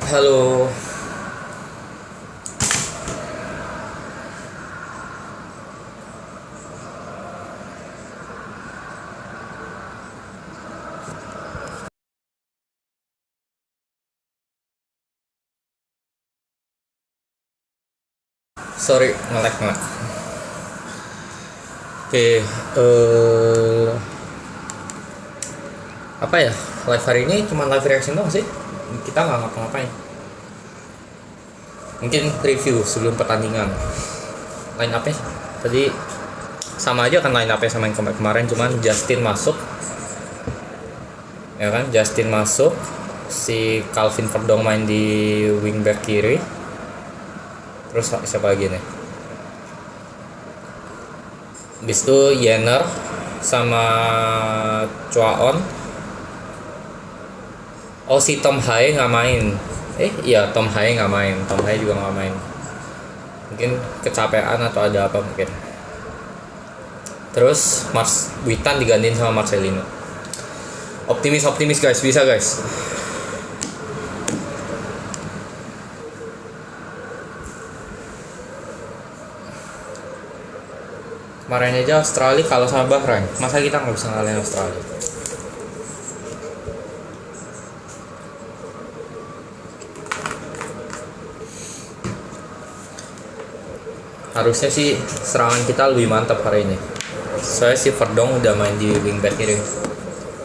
Halo. Sorry, nge-lag. Oke, apa ya? Live hari ini cuma live reaction doang sih. Kita nggak ngapa-ngapain. Mungkin review sebelum pertandingan. Line up-nya tadi sama aja kan line up-nya sama yang kemarin, cuman Justin masuk. Ya kan, Justin masuk. Si Calvin Verdong main di wingback kiri. Terus siapa lagi nih? Habis itu Yenner sama Chuaon. Oh, si Tom Hae nggak main. Iya, Tom Hae nggak main. Tom Hae juga nggak main. Mungkin kecapean atau ada apa mungkin. Terus Witan digantiin sama Marcelino. Optimis guys, bisa guys. Kemarin aja Australia kalau sama Bahrain, masa kita nggak bisa ngalahin Australia? Harusnya sih serangan kita lebih mantap hari ini. Soalnya si Verdong udah main di wingback kiri.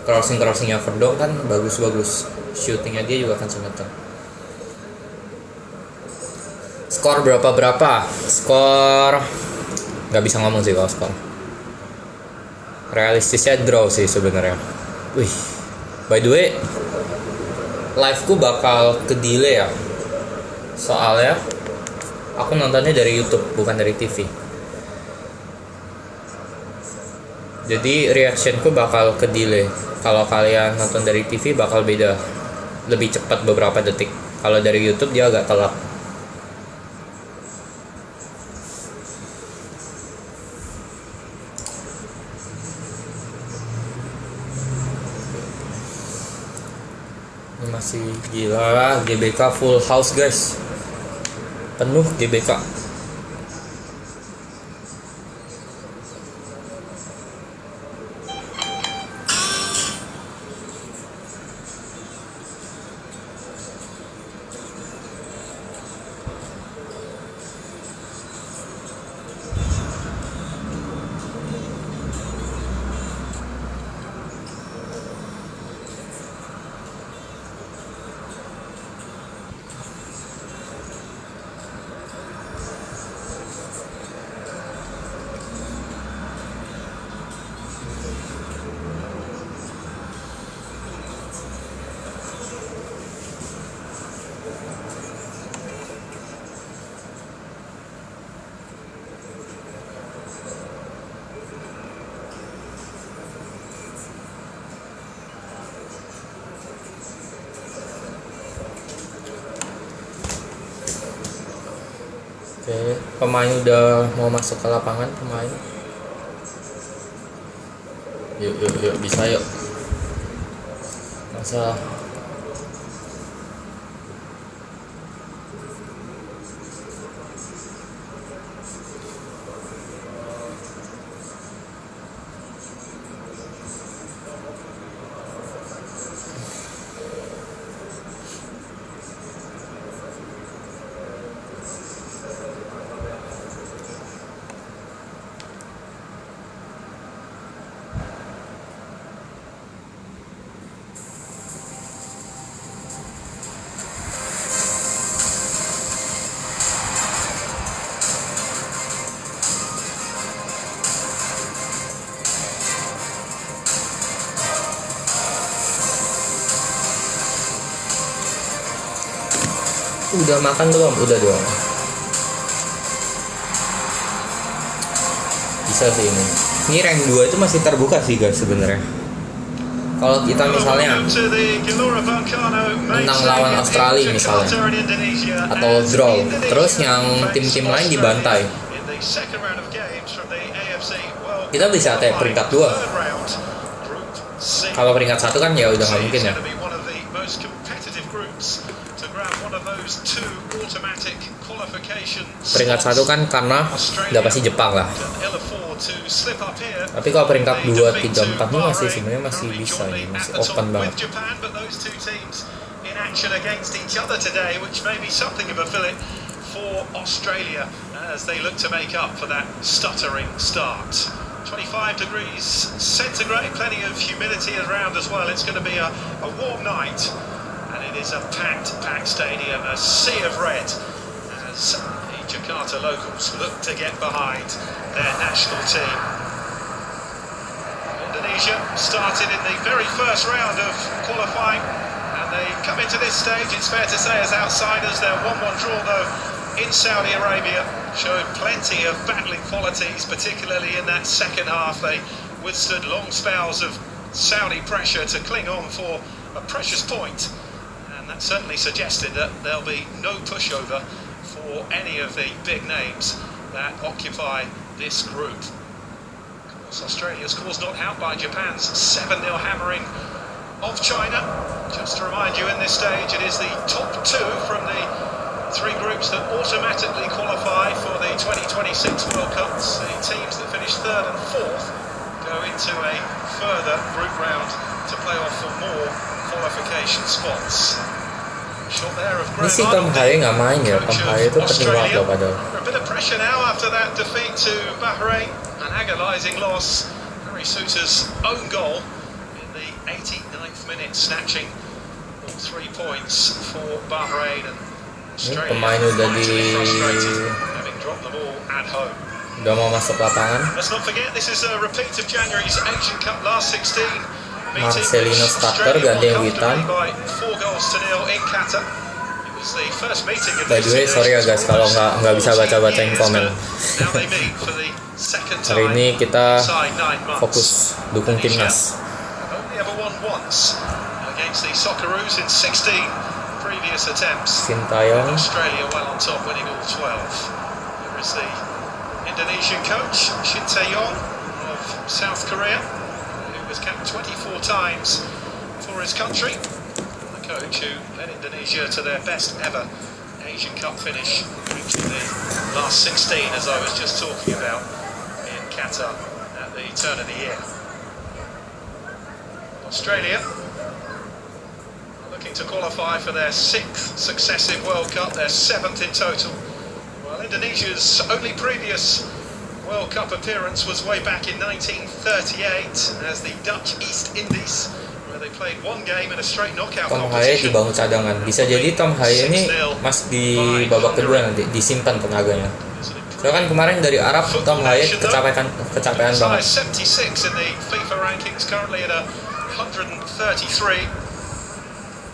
Crossingnya Verdong kan bagus, shootingnya dia juga kan kenceng. Skor berapa? Skor nggak bisa ngomong sih kalau skor. Realistisnya draw sih sebenarnya. Wih, by the way, live-ku bakal ke delay ya. Soalnya aku nontonnya dari YouTube bukan dari TV. Jadi reactionku bakal ke delay. Kalau kalian nonton dari TV bakal beda, lebih cepat beberapa detik. Kalau dari YouTube dia agak telat. Ini masih gila, GBK full house guys, penuh GBK. Oke, pemain udah mau masuk ke lapangan pemain. Yuk, bisa yuk. Masa udah makan belum? Udah dong. Bisa sih ini. Ini rank 2 itu masih terbuka sih guys sebenarnya. Kalau kita misalnya menang lawan Australia misalnya atau draw, terus yang tim-tim lain dibantai, kita bisa kayak peringkat 2. Kalau peringkat 1 kan ya udah nggak mungkin ya. Peringkat 1 kan karena udah pasti Jepang lah. Tapi kalau peringkat 2, 3, 4 ini masih sebenarnya masih bisa ini, masih open banget. For Australia as they look to make up for that stuttering start. 25 degrees centigrade, plenty of humidity around as well. It's going to be a warm night, and it is a packed stadium, a sea of red as the Jakarta locals look to get behind their national team. Indonesia started in the very first round of qualifying, and they come into this stage, it's fair to say, as outsiders. Their 1-1 draw though in Saudi Arabia showed plenty of battling qualities, particularly in that second half. They withstood long spells of Saudi pressure to cling on for a precious point, and that certainly suggested that there'll be no pushover for any of the big names that occupy this group. Of course, Australia's cause not out by Japan's 7-0 hammering of China. Just to remind you, in this stage it is the top 2 from the 3 groups that automatically qualify for the 2026 World Cups. The teams that finish 3rd and 4th go into a further group round to play off for more qualification spots. Shot there of Ini si Tom Haye nggak main ya, Tom Haye itu penting banget loh padahal. A bit of pressure now after that defeat to Bahrain, an agonising loss. Harry Souttar's own goal in the 89th minute, snatching all 3 points for Bahrain. And ini pemain udah mau masuk lapangan. Marcelino starter, ganti yang Witan. By the way, sorry ya guys kalau nggak bisa baca-bacain komen. Hari ini kita fokus dukung timnas. Sintayong. Australia well on top, winning all 12. There is the Indonesian coach Shin Tae-yong of South Korea, who was capped 24 times for his country. The coach who led Indonesia to their best ever Asian Cup finish, reaching the last 16, as I was just talking about, in Qatar at the turn of the year. Australia looking to qualify for their 6th successive World Cup, their 7th in total. Well, Indonesia's only previous World Cup appearance was way back in 1938 as the Dutch East Indies, where they played 1 game in a straight knockout competition. Tom Haye di bangku cadangan. Bisa jadi Tom Haye ini masih di babak kedua nanti, disimpan tenaganya. Soalnya kan kemarin dari Arab, Tom Haye kecapean banget. 76 in the FIFA rankings, currently at 133.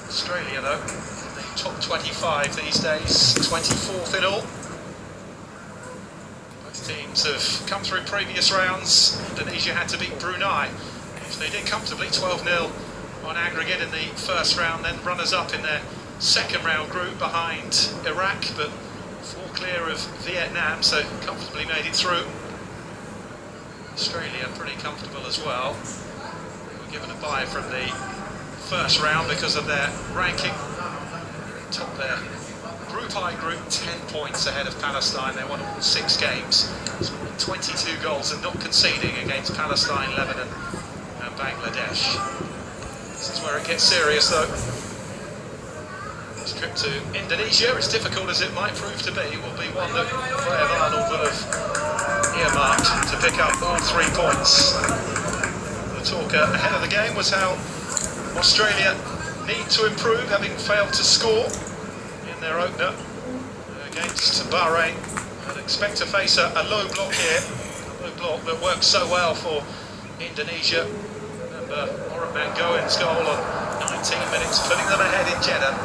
Australia, though, in the top 25 these days, 24th in all. Both teams have come through previous rounds. Indonesia had to beat Brunei, which they did comfortably, 12-0 on aggregate in the first round, then runners-up in their second round group behind Iraq, but 4 clear of Vietnam, so comfortably made it through. Australia pretty comfortable as well. They were given a bye from the first round because of their ranking. Top their Group I group 10 points ahead of Palestine. They won all 6 games, scoring 22 goals and not conceding against Palestine, Lebanon and Bangladesh. This is where it gets serious though. This trip to Indonesia, as difficult as it might prove to be, will be one that Graham Arnold will have earmarked to pick up all 3 points. The talk ahead of the game was how Australia need to improve, having failed to score in their opener against Bahrain, and expect to face a low block here, a low block that works so well for Indonesia. Remember Orhan Mangoen's goal on 19 minutes, putting them ahead in Jeddah.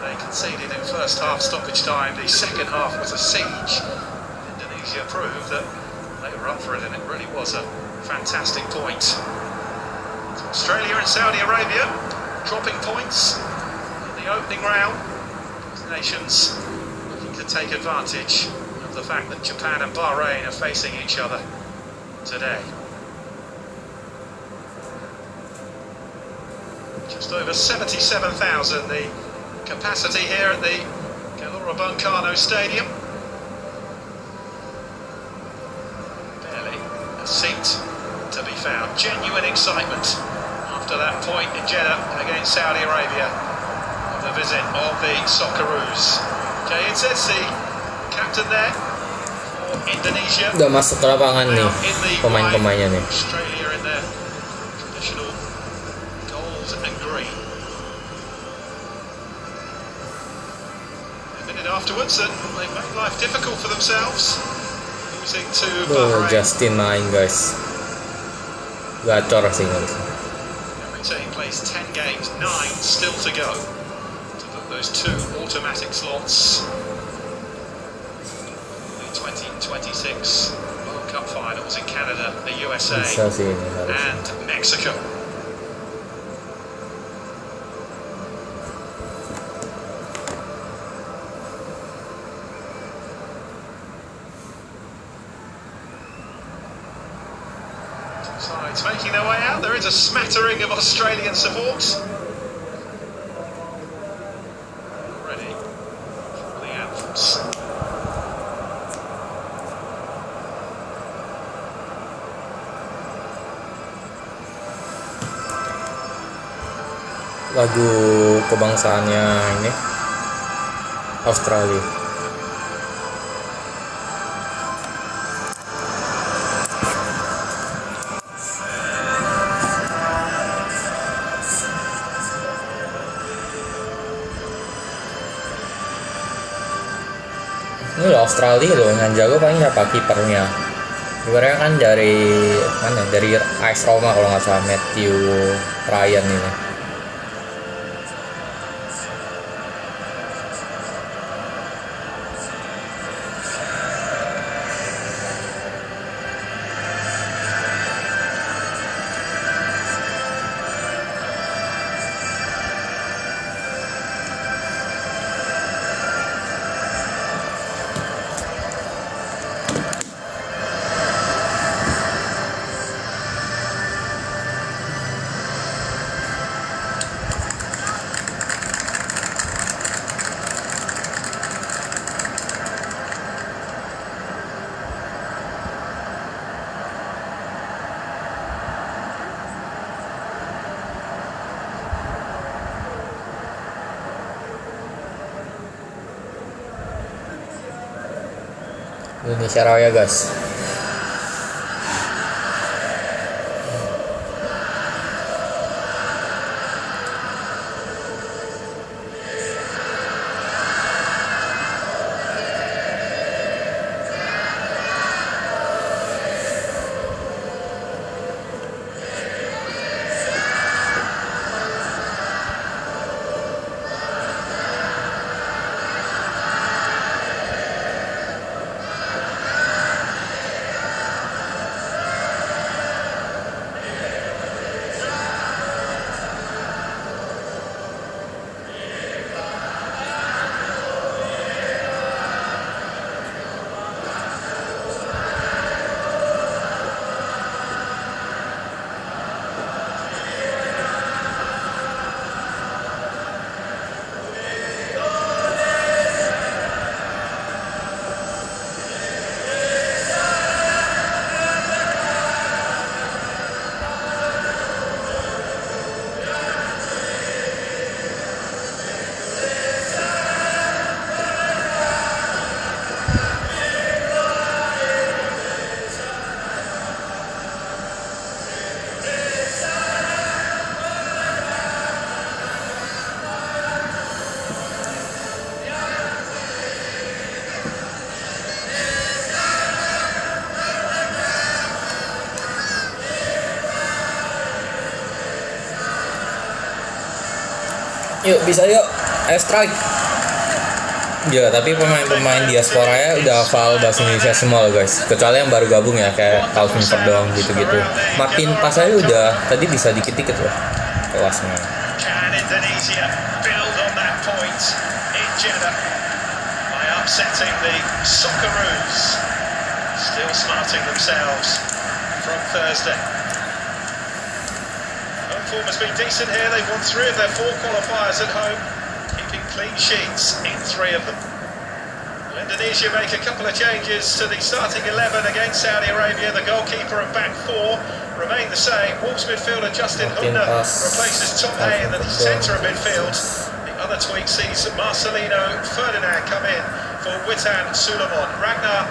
They conceded in first half stoppage time. The second half was a siege. Indonesia proved that they were up for it, and it really was a fantastic point. Australia and Saudi Arabia dropping points in the opening round. Both nations looking to take advantage of the fact that Japan and Bahrain are facing each other today. Just over 77,000 the capacity here at the Gelora Buncano Stadium. Barely a seat to be found. Genuine excitement after that point in Jeddah against Saudi Arabia of the visit of the Socceroos. Jay Insesi, captain there for Indonesia. Udah masuk ke lapangan nih pemain-pemainnya nih. Australia in their traditional gold and green. A minute afterwards, and they made life difficult for themselves, losing to Bahrain. Justin main guys, gacor sih guys. Every team plays 10 games, 9 still to go to book those 2 automatic slots. The 2026 World Cup finals in Canada, the USA, Bisa sih ini harusnya. and Mexico. Sides making their way out. There is a smattering of Australian support. Ready for the anthems. Lagu kebangsaannya ini Australia. Ini loh Australia loh yang jago paling siapa kipernya. Kipernya kan dari mana? Dari AS Roma kalau nggak salah, Matthew Ryan ini. Indonesia Raya guys. Yuk bisa yuk, ayo strike. Ya tapi pemain-pemain diaspora ya udah hafal bahasa Indonesia semua loh guys. Kecuali yang baru gabung ya kayak Calvin Verdong gitu-gitu. Martin pas saya udah tadi bisa dikit-dikit loh kelasnya. Can Indonesia build on that point in Jeddah by upsetting the Socceroos, still smarting themselves from Thursday. form has been decent here. They've won 3 of their 4 qualifiers at home, keeping clean sheets in 3 of them. Well, Indonesia make a couple of changes to the starting 11 against Saudi Arabia. The goalkeeper and back 4 remain the same. Wolves midfielder Justin Hubner replaces Tom Hay in the centre of midfield. The other tweak sees Marcelino Ferdinand come in for Witan Suleiman. Ragnar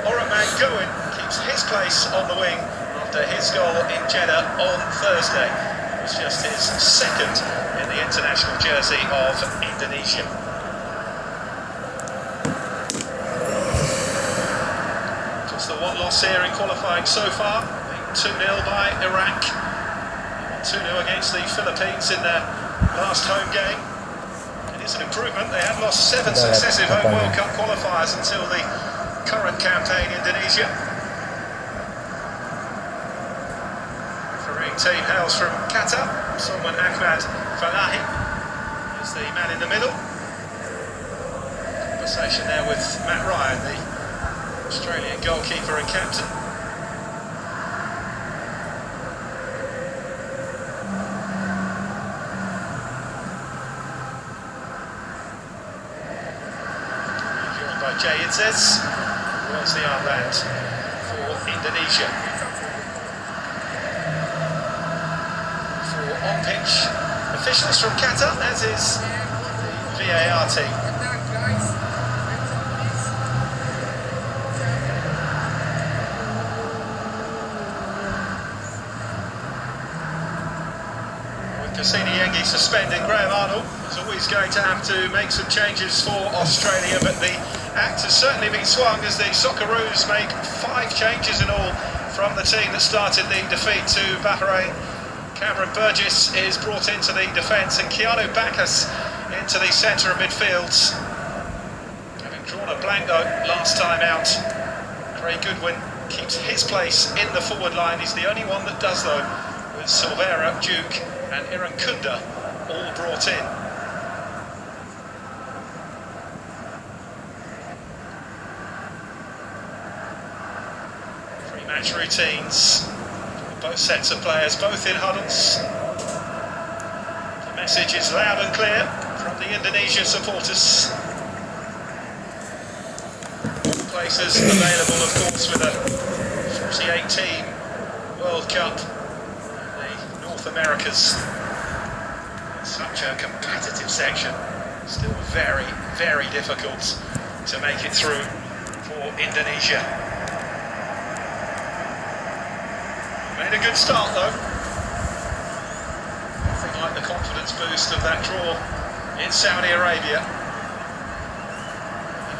Oramangoen keeps his place on the wing after his goal in Jeddah on Thursday. It was just his second in the international jersey of Indonesia. Just the one loss here in qualifying so far, 2-0 by Iraq, 2-0 against the Philippines in their last home game. It is an improvement. They had lost 7 successive home World Cup qualifiers until the current campaign. Indonesia. Refereeing team hails from Qatar. Salman Ahmad Falahi is the man in the middle. Conversation there with Matt Ryan, the Australian goalkeeper and captain. Jay Itzes was the armband for Indonesia. For on-pitch officials from Qatar, as is the VAR team. With Cassini Yengi suspended, Graham Arnold is always going to have to make some changes for Australia, but the act has certainly been swung as the Socceroos make 5 changes in all from the team that started the defeat to Bahrain. Cameron Burgess is brought into the defence and Keanu Bacchus into the centre of midfield. Having drawn a blank though last time out, Craig Goodwin keeps his place in the forward line. He's the only one that does though, with Silvera, Duke and Iran Kunda all brought in. Match routines, both sets of players, both in huddles. The message is loud and clear from the Indonesia supporters. All places available, of course, with a 48-team World Cup in the North Americas. Such a competitive section, still very, very difficult to make it through for Indonesia. Made a good start though. Nothing like the confidence boost of that draw in Saudi Arabia.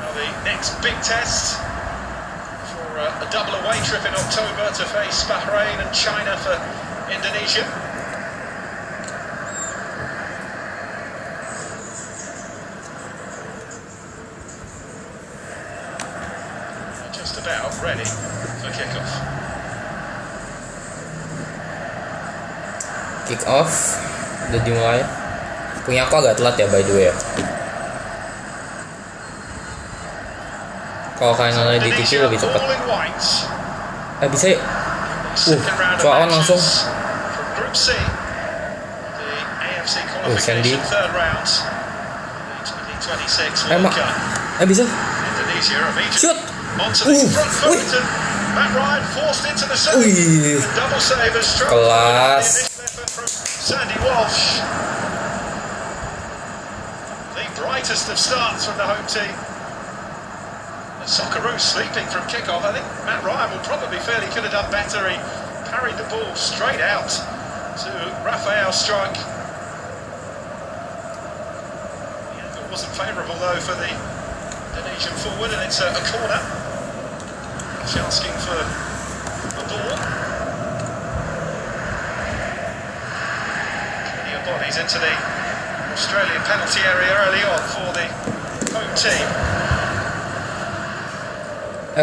Now the next big test for a double away trip in October to face Bahrain and China for Indonesia. Just about ready for kickoff. Kick off udah dimulai. Punya aku agak telat ya by the way ya. Kalau kalian nonton di TV lebih cepat. Bisa yuk. Cuawan langsung. Sandy. Emak. Bisa. Shoot. Wih. Kelas. Sandy Walsh, the brightest of starts from the home team. The Socceroos sleeping from kickoff. I think Matt Ryan will probably feel he could have done better. He parried the ball straight out to Rafael Strike. The angle wasn't favourable though for the Indonesian forward, and it's a corner. He's asking for the ball. Bodies into the Australian penalty area early on for the home team.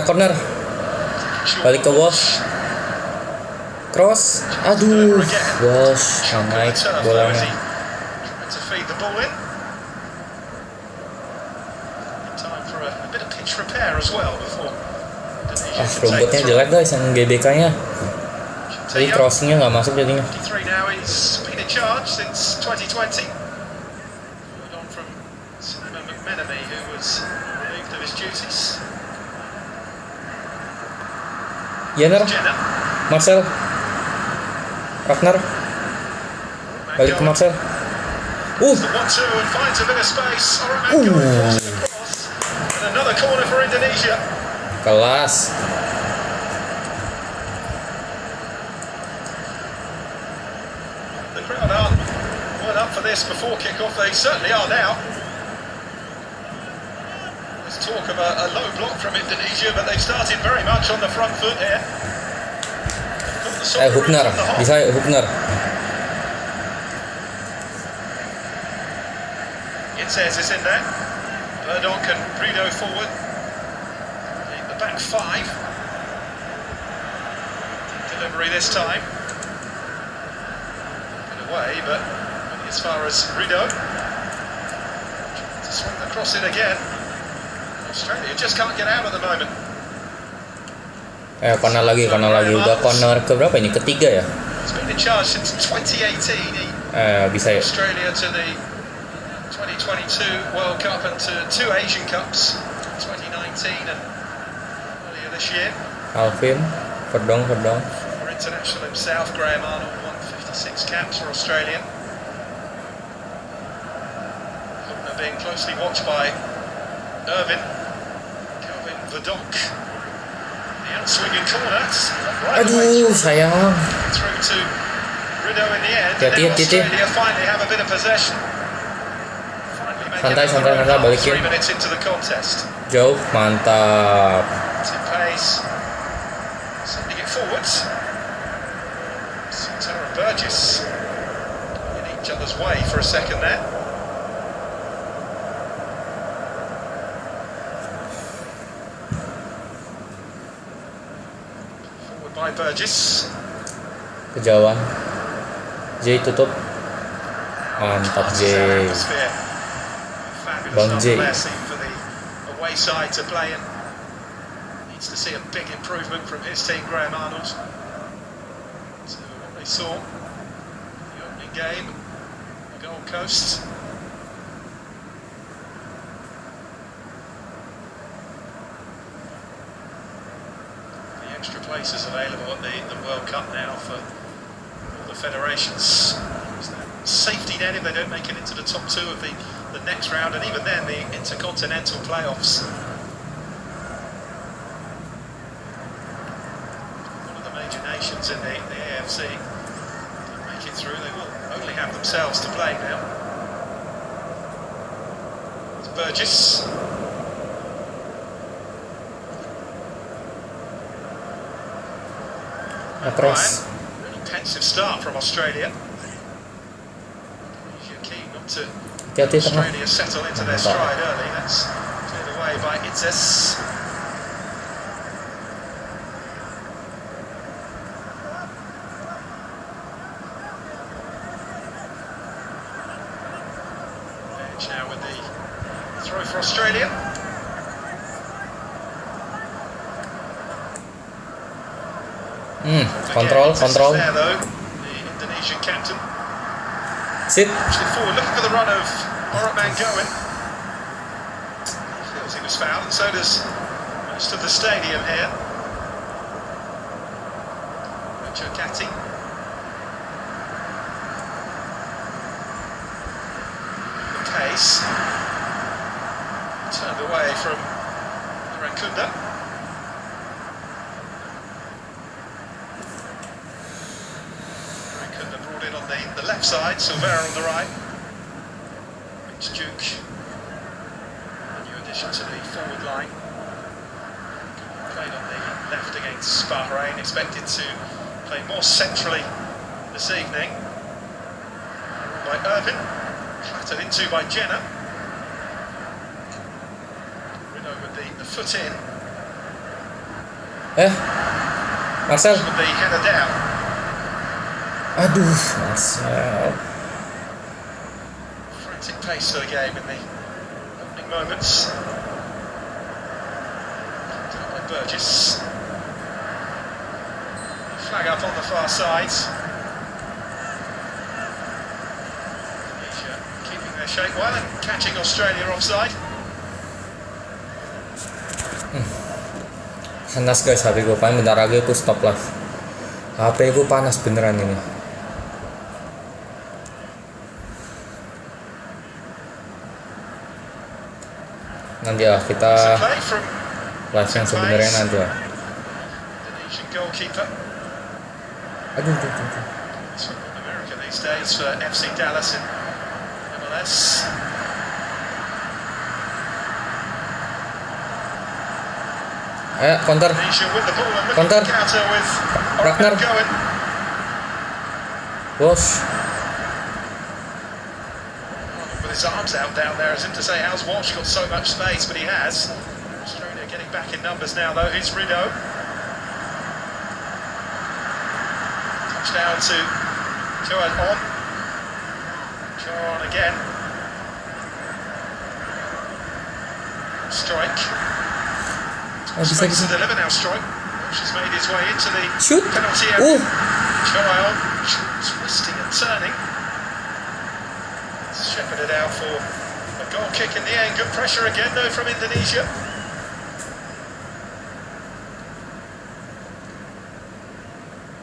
Corner. Balik ke Walsh. Cross. Aduh. Walsh naik bolanya. To feed the ball in. Time for a bit of pitch repair as well before. Rumputnya jelek guys yang GBK-nya. Jadi crossingnya nggak masuk jadinya. charge since 2020. Followed on from Simon McMenemy, who was relieved of his duties. Jenner, Jenner. Marcel, Ragnar, balik ke Marcel. The 1-2 and finds a bit of space. Oraman going across. And another corner for Indonesia. Kelas. The crowd weren't up for this before kick-off. They certainly are now. There's talk of a low block from Indonesia, but they've started very much on the front foot here. Hubner, bisa Hubner. Says is in there. Verdonk and Bruno forward. The back five. Delivery this time. In a way, but only as far as Bruno. To swing across it again. Australia just can't get out at the moment. Corner lagi. Udah corner ke berapa ini? Ketiga ya? It's been in charge since 2018. Bisa ya. Australia to the 2022 World Cup and to 2 Asian Cups, 2019 and earlier this year. Alvin, Verdonk. For international himself, Graham Arnold won 56 caps for Australia. Hubner being closely watched by Irvin. Kelvin Verdonk. The outswinging corner. Right Aduh, sayang. Through to Rideau in the end. Hati-hati, And now Australia finally have a bit of possession. Santai, balikin. 3 minutes into the contest. Jauh, mantap. In pace. Sending it forwards. Tara and Burgess in each other's way for a second there. Forward by Burgess. Kejauhan. J tutup. Mantap J. Bang J. For the away side to play in. Needs to see a big improvement from his team, Graham Arnold. To what they saw in the opening game on the Gold Coast. The extra places available at the World Cup now for all the federations. Safety net if they don't make it into the top two of the next round, and even then the intercontinental playoffs. One of the major nations in the AFC don't make it through. They will only have themselves to play now. It's Burgess. Across. Really pensive start from Australia. Keen not to Australia settle into their stride early. That's cleared away by Itzes. Edge now with the throw for Australia. Control. There, though, the Indonesian captain. Sit. Actually forward, looking for the run of Oraman Goen. He feels he was fouled, and so does most of the stadium here. Chokati. The pace. Turned away from Rakunda. Brought in on the left side, Silvera on the right. It's Duke, a new addition to the forward line. Played on the left against Bahrain, expected to play more centrally this evening. By Irvin, clattered into by Jenner. Rideau with the foot in. Marcel. With the header down. Aduh, Marcel. Frantic pace to the game in the opening moments. Down by Burgess. Flag up on the far side. shape well and catching Australia offside. Panas guys HP gue, paling bentar lagi aku stop live. HP gue panas beneran ini. Nanti ya kita live yang sebenarnya nanti ya. Indonesian goalkeeper. Aduh. It's America these days for FC Dallas in MLS. Ayo counter. Indonesia with the ball and looking Counter. to counter with Ragnar. going. Bos. With his arms out down there as if to say, how's Walsh got so much space? But he has. Australia getting back in numbers now though. Here's Rideau. Touchdown to Joan on. Joan on again. Strike. Bisa. To deliver now, Strike. She's made his way into the Shoot. penalty area. Oh. Joan twisting and turning. Shepherded out for a goal kick in the end. Good pressure again though from Indonesia.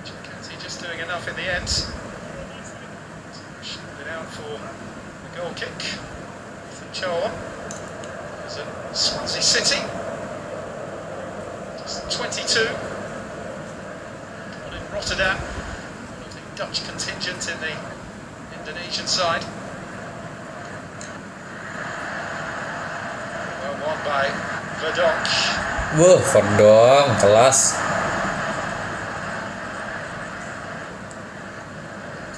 Chikazi just doing enough in the end. Shepherded out for a goal kick. Choa is at Swansea City. 22 in Rotterdam, one of the Dutch contingent in the Indonesian side. Well won by Verdonk. Wah, Verdonk kelas.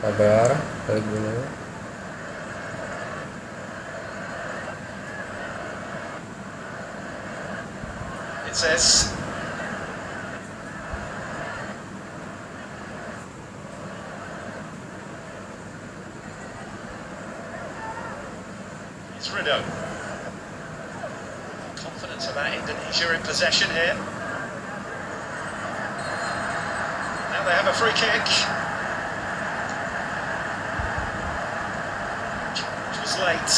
Sabar, balik dulu. It says it's Rideau. Confidence about Indonesia in possession here. Now they have a free kick. Which was late.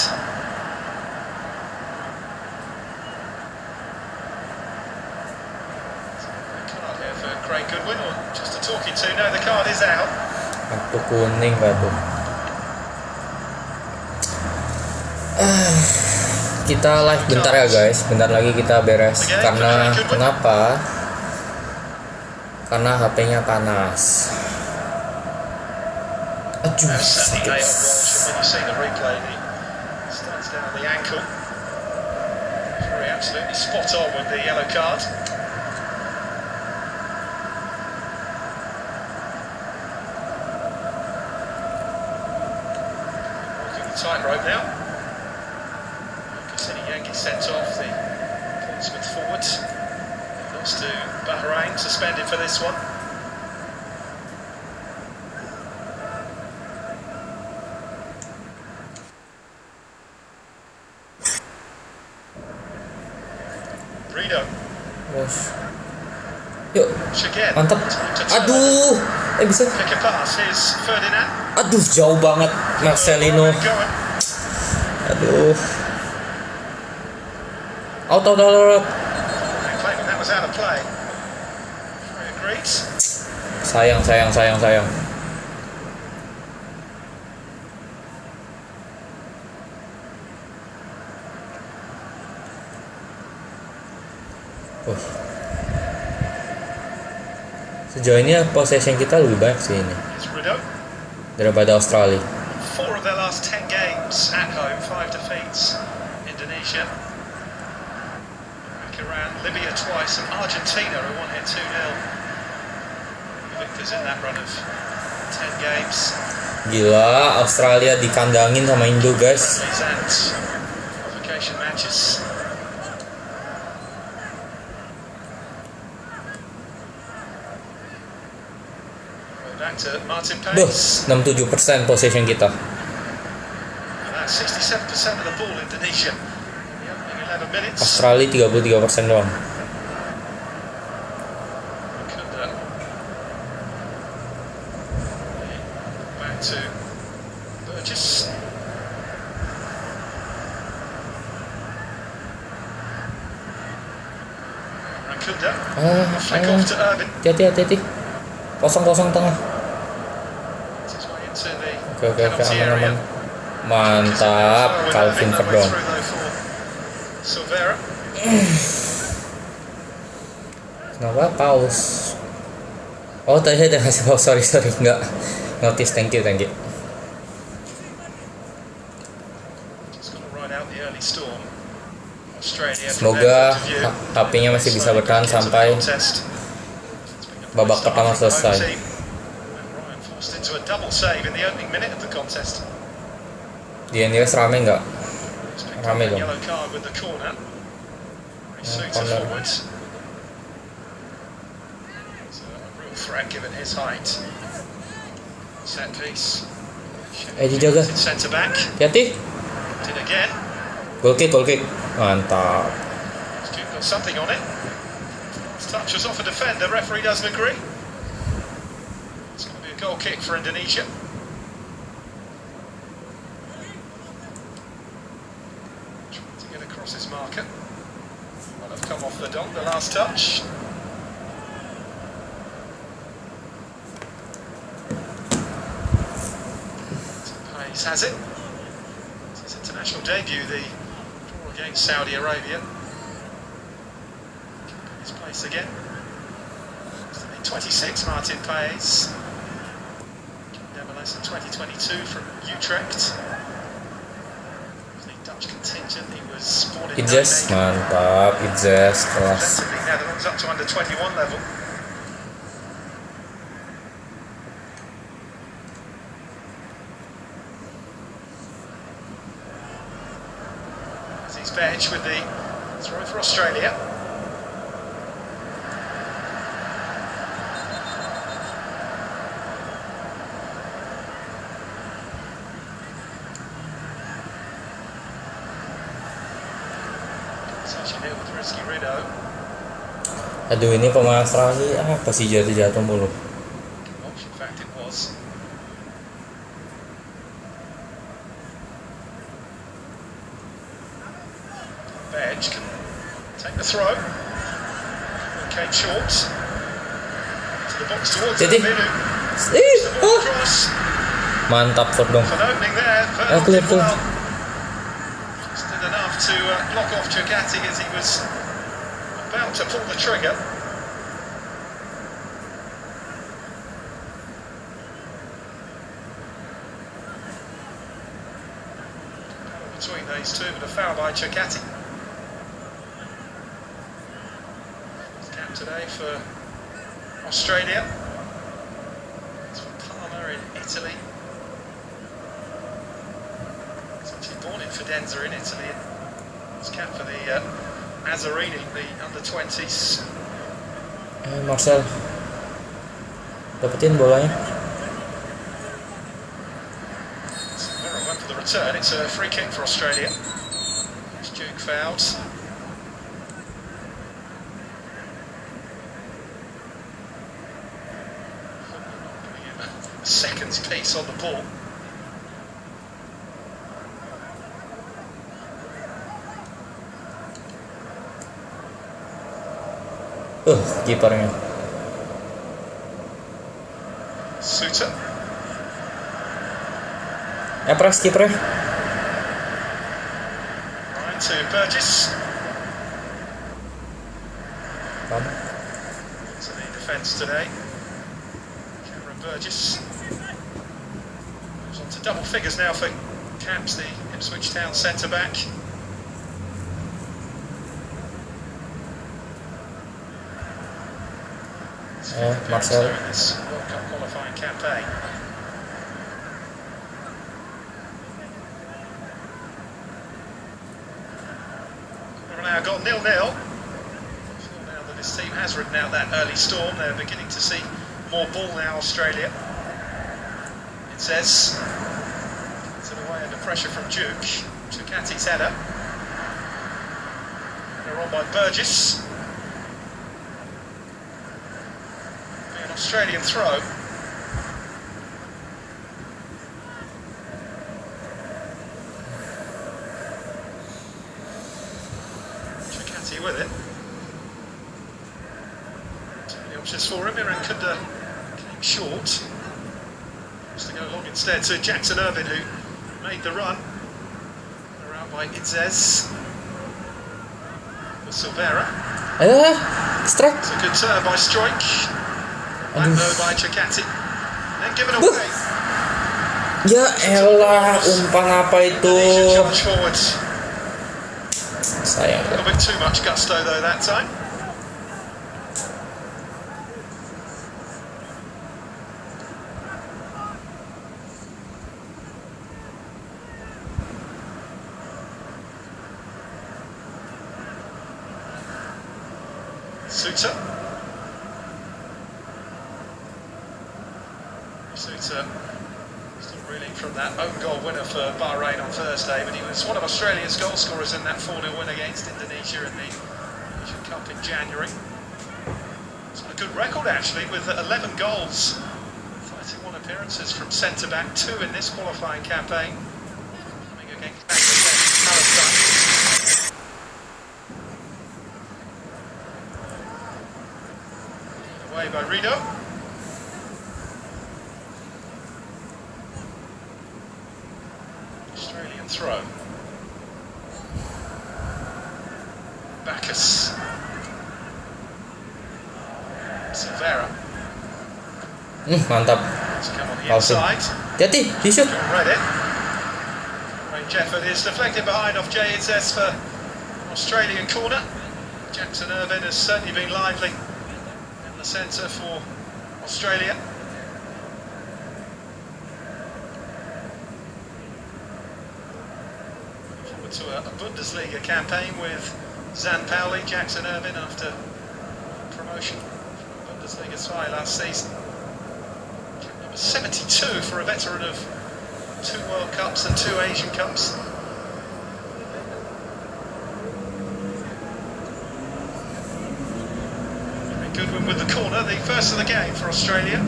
Card here for Craig Goodwin, or just a talking to. No, the card is out. Kartu kuning batu. Kita live bentar ya guys, bentar lagi kita beres. Karena kenapa? Karena HP-nya panas. Aduh, Certainly sakit. late on Walsh, and when you see the replay, he starts down the ankle. Very absolutely spot on with the yellow card. Walking the tightrope now. Cassini Yankee sent off the Portsmouth forward. Lost to Bahrain, suspended for this one. Rideau. Bos. Yuk, Again. mantap. Time to turn. Aduh, bisa. Pick a pass. Here's Ferdinand. Aduh, jauh banget Marcelino. Going. Aduh. Out. And claiming that was out of play. Free agreed. Sayang. Sejauh ini possession kita lebih banyak sih ini It's Rideau. daripada Australia. 4 of their last 10 games at home, 5 defeats. Indonesia. Back around Libya twice and Argentina who won here 2-0. The victors in that run of 10 games. Gila, Australia dikandangin sama Indo guys. Friendlies and qualification matches. Back to Martin Duh, Pace. 67% possession kita. And that's 67% of the ball, Indonesia. In the opening 11 minutes. Australia 33% doang. Kunda. Back to Burgess. Kunda. Flick Ayo. off to Irvin. Hati-hati. Kosong tengah. His way into the Oke, penalty area. aman. Mantap, Calvin Verdong. Silvera. Kenapa paus? Oh, tadi ada kasih paus. Sorry, enggak notice. Thank you. Just gonna ride out the early storm. Australia, Semoga HP-nya masih bisa bertahan sampai babak pertama selesai. Ryan forced into a double save in the opening minute of the contest. Di NUS rame nggak? Rame dong. Yellow card with the corner. Suits corner. forwards. So a real threat given his height. Set piece. Dijaga. Centre back. Hati. Did again. Goal kick. Mantap. Duke got something on it. His touch was off a defender. Referee doesn't agree. It's going to be a goal kick for Indonesia. Trying to get across his marker. Well, have come off the dot, the last touch. Hayes has it. It's his international debut, the draw against Saudi Arabia. His place again. It's the 26, Martin Paes. MLS in 2022 from Utrecht. The Dutch contingent, he was born in Itjes, Nijmegen. mantap. Itjes, kelas. Defensively, Netherlands up to under 21 level. He's Bedge with the throw for Australia. Sachi Neal with Rizky Rido. Aduh, ini pemain Australia apa sih jatuh mulu? In fact, it was. Bedge can take the throw. Okay, short. To the box towards Jadi. Minu. Cross. Mantap Verdong. An opening there. Verdon clear, did clear. well. Just did enough to block off Chakati as he was about to pull the trigger. Between these two, but a foul by Chakati. Cap today for Australia. It's from Parma in Italy. He's actually born in Fidenza in Italy. It's cap for the Azzarini, the under-20s. Marcel. Dapetin bolanya. Severa went for the return. It's a free kick for Australia. It's Duke fouled. Seconds piece on the ball. Kipernya. Suter. Press kipernya. Ryan to Burgess. Kamu. To the defence today. Cameron Burgess. Moves on to double figures now for Caps, the Ipswich Town centre-back. Marcel. In this World Cup qualifying campaign. We've now got 0-0. Now that this team has ridden out that early storm, they're beginning to see more ball now, Australia. It says, it's away under pressure from Duke. Chakati's header. They're on by Burgess. An Australian throw. Chakati with it. Options for him. Iran Kunda came short. Has to go long instead to Jackson Irvine, who made the run. Around by Itzes. Silvera. Strike. It's a good turn by Strike. Back though by Chakati. Then given away. Ya elah, umpan apa itu? Indonesian charge forward. Sayang. A little bit too much gusto though that time. Suter. Suter still reeling from that own goal winner for Bahrain on Thursday, but he was one of Australia's goal scorers in that 4-0 win against Indonesia in the Asian Cup in January. It's a good record actually, with 11 goals, 31 appearances from centre-back, 2 in this qualifying campaign, coming against Palestine. Away by Reno. Australian throw. Bacchus. Silvera. Mantap. To come on the Awesome. inside. Hati-hati, di shoot. Read it. Range effort is deflected behind off Jay Itzes for Australian corner. Jackson Irvine has certainly been lively in the centre for Australia. Forward to a Bundesliga campaign with Zan Pauli, Jackson Irvine after promotion from Bundesliga 2 last season. Number 72 for a veteran of 2 World Cups and 2 Asian Cups. Goodwin with the corner, the first of the game for Australia.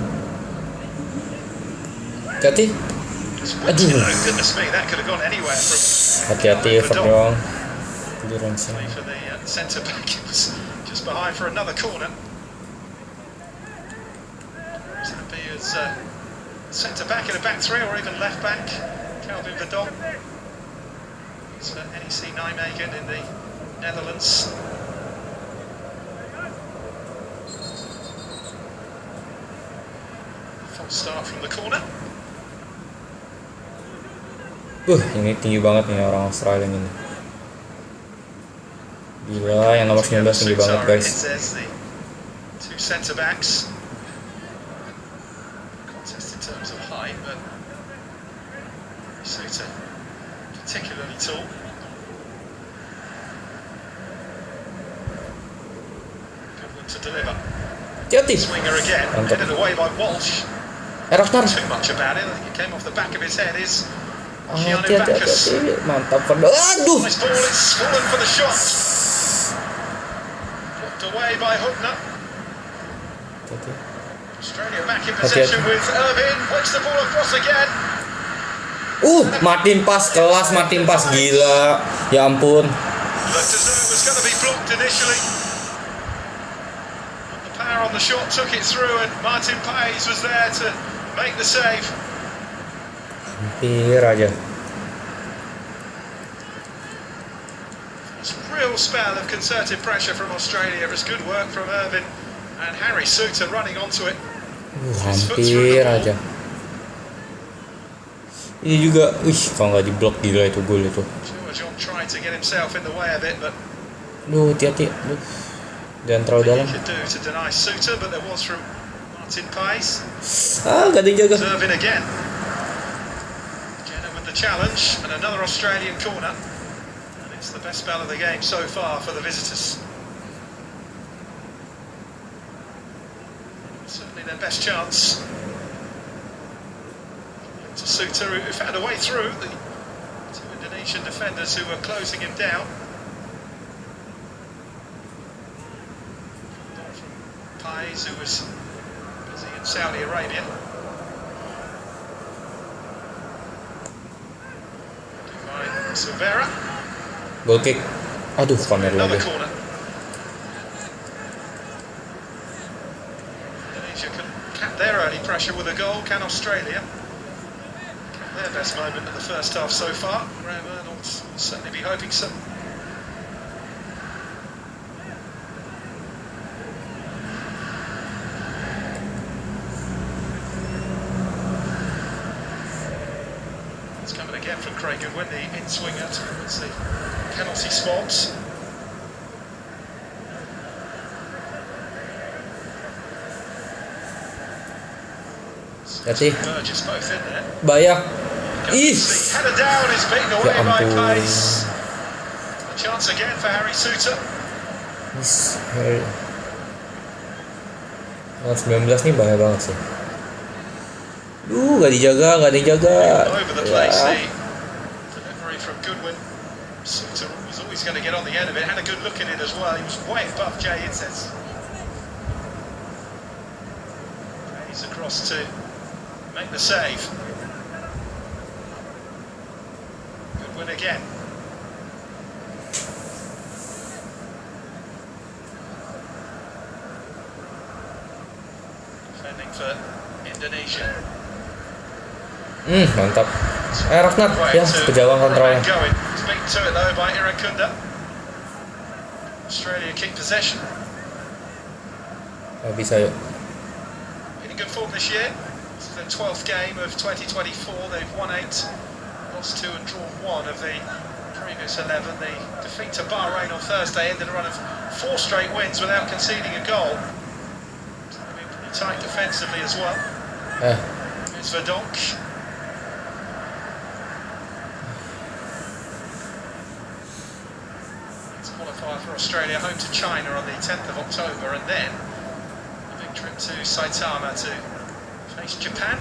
Hati-hati. Goodness me, that could have gone anywhere from Hati-hati, Verdong. for the centre back. It was just behind for another corner. Was happy as centre back in a back 3 or even left back. Calvin Verdong. It's for NEC Nijmegen in the Netherlands. Start from the corner. Ini tinggi banget nih orang Australia ini. Gila, yang nomor 19 tinggi banget, guys. Two centre backs. Contest in terms of height, but Suter particularly tall. Good one to deliver. Hati-hati. Swinger again, Mantap. headed away by Walsh. Ragnar. Too much about it. I think it came off the back of his head. Is Keanu Bacchus. Hati-hati. Mantap, Verdong. Aduh. Nice ball. It's fallen for the shot. Blocked away by Hubner. Hati-hati. Australia back in possession with Irvine. Whips the ball across again. Martin Pass, kelas Martin Pass, gila. Ya ampun. Looked as though it was going to be blocked initially. But the power on the shot took it through, and Martin Paes was there to make the save. Hampir aja. It's a real spell of concerted pressure from Australia. It was good work from Irvine and Harry Suter running onto it. Hampir aja. Ini juga, kalau nggak diblok gila itu gol itu. John tried to get himself in the way of it, but Hati-hati. Jangan terlalu dalam. he could do to deny Suter, but there was from Martin Paes. Gak ada yang jaga. Irvine again. Jenner with the challenge, and another Australian corner. And it's the best spell of the game so far for the visitors. Certainly their best chance. To Suter, who found a way through the 2 Indonesian defenders who were closing him down. Ball from Paes, who was busy in Saudi Arabia. By Silvera. Goal kick. Aduh, pamer Another lagi. corner. pressure with a goal. Can Australia? Their best moment of the first half so far. Graham Arnold will certainly be hoping so. It's coming again from Craig Goodwin, the in-swinger towards the penalty spot. Hati. Burgess both in there. Bahaya. Ih. Header down is beaten away Ya by ampun. pace. A chance again for Harry Suter. Nomor 19 nih bahaya banget sih. Gak dijaga, gak ada yang jaga. Over the place, Ya. the delivery from Goodwin. Suter was always going to get on the end of it. Had a good look at it as well. He was way above Jay Insets. He's across to make the save. Goodwin again. Defending for Indonesia. Mantap. Ragnar, ya kejauhan kontrolnya. Speak to it though by Irakunda. Australia keep possession. Gak bisa yuk. In good form this year. This is their 12th game of 2024. They've won 8, lost 2 and drawn 1 of the previous 11. The defeat to Bahrain on Thursday ended a run of 4 straight wins without conceding a goal. So they've been pretty tight defensively as well. Here's Verdonk. It's qualifier for Australia, home to China on the 10th of October, and then a big trip to Saitama to face Japan.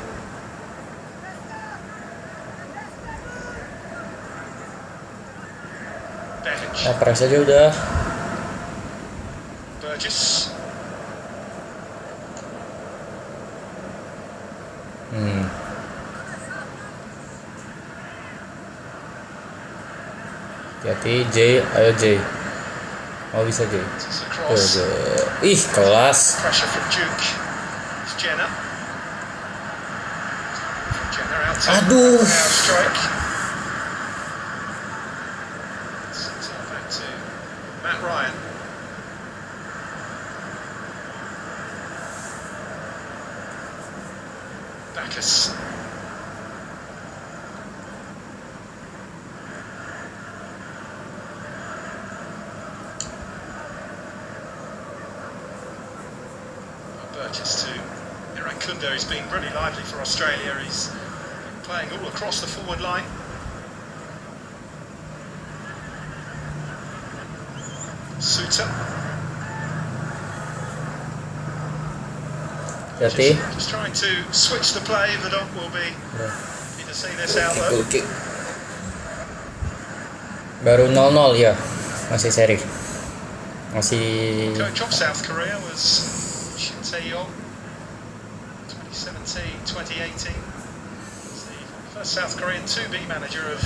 Behic. Press aja udah. Burgess. Hati-hati, J, ayo J. Oh bisa J. It's across. Ih, kelas. Pressure from Duke. It's Jenner. Jenner out to Aduh. now strike. So back to Matt Ryan. Bacchus. Burgess to Irakunda, who's been really lively for Australia. He's been playing all across the forward line. Suter. Hati. Just trying to switch the play. Verdonk will be need to see this out though. Oke. Baru 0-0 ya. Masih seri. Masih Coach of South Korea was Shin Tae-yong, 2017-2018. He's the first South Korean to be manager of